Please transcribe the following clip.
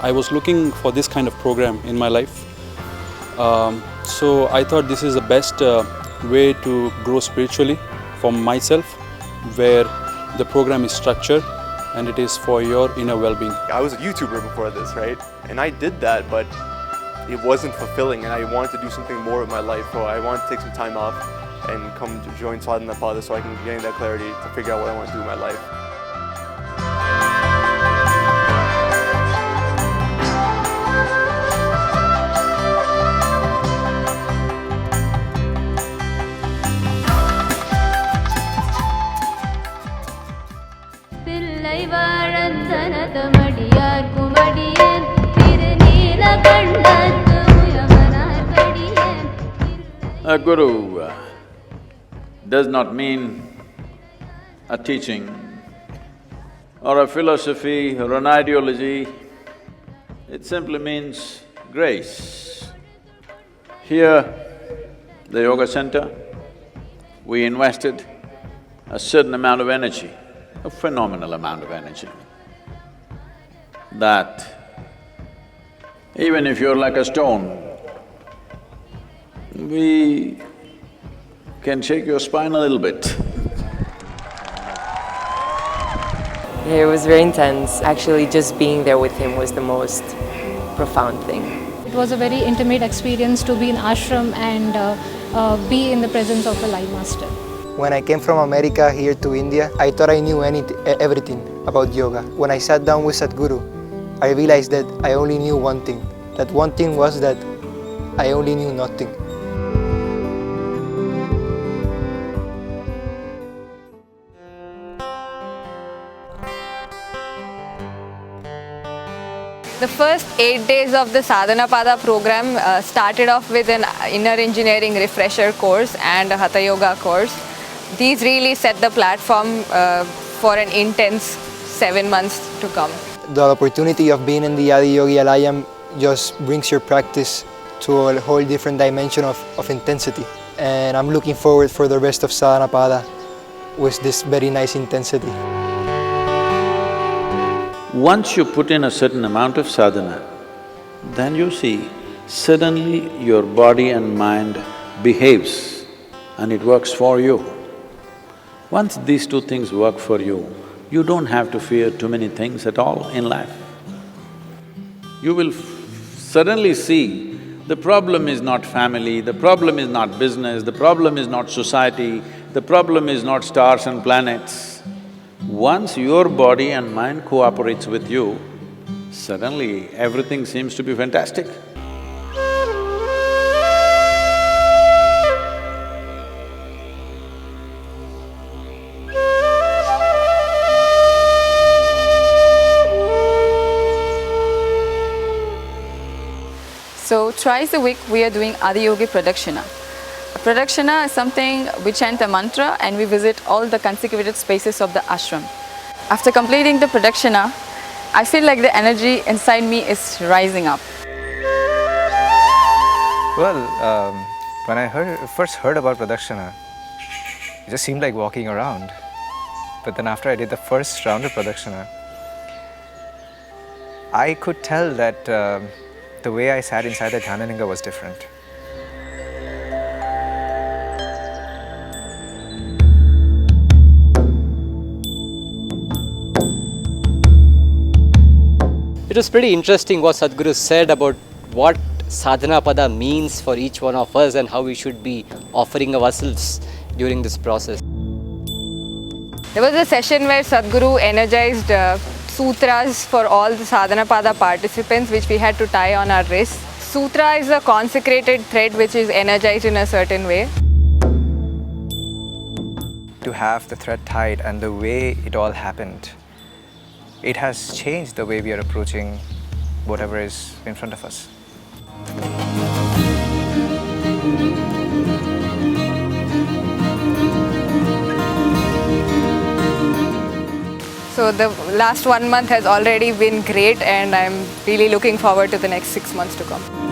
I was looking for this kind of program in my life. So I thought this is the best way to grow spiritually for myself, where the program is structured and it is for your inner well-being. I was a YouTuber before this, right? And I did that, but it wasn't fulfilling, and I wanted to do something more with my life. So I wanted to take some time off and come to join Sadhanapada so I can gain that clarity to figure out what I want to do with my life. A guru does not mean a teaching or a philosophy or an ideology. It simply means grace. Here, the Yoga Center, we invested a certain amount of energy, a phenomenal amount of energy, that even if you're like a stone, we can shake your spine a little bit. It was very intense. Actually, just being there with him was the most profound thing. It was a very intimate experience to be in ashram and be in the presence of a live master. When I came from America here to India, I thought I knew everything about yoga. When I sat down with Sadhguru, I realized that I only knew one thing. That one thing was that I only knew nothing. The first 8 days of the Sadhanapada program started off with an inner engineering refresher course and a Hatha Yoga course. These really set the platform for an intense 7 months to come. The opportunity of being in the Adi Yogi Alayam just brings your practice to a whole different dimension of intensity. And I'm looking forward for the rest of Sadhanapada with this very nice intensity. Once you put in a certain amount of sadhana, then you see, suddenly your body and mind behaves and it works for you. Once these two things work for you, you don't have to fear too many things at all in life. You will suddenly see the problem is not family, the problem is not business, the problem is not society, the problem is not stars and planets. Once your body and mind cooperates with you, suddenly everything seems to be fantastic. So twice a week we are doing Adiyogi Pradakshina. Pradakshina is something we chant a mantra and we visit all the consecrated spaces of the ashram. After completing the Pradakshina, I feel like the energy inside me is rising up. Well, when I first heard about Pradakshina, it just seemed like walking around. But then after I did the first round of Pradakshina, I could tell that the way I sat inside the Dhanalinga was different. It was pretty interesting what Sadhguru said about what Sadhanapada means for each one of us and how we should be offering ourselves during this process. There was a session where Sadhguru energized sutras for all the Sadhanapada participants which we had to tie on our wrists. Sutra is a consecrated thread which is energized in a certain way. To have the thread tied and the way it all happened, it has changed the way we are approaching whatever is in front of us. So the last 1 month has already been great and I'm really looking forward to the next 6 months to come.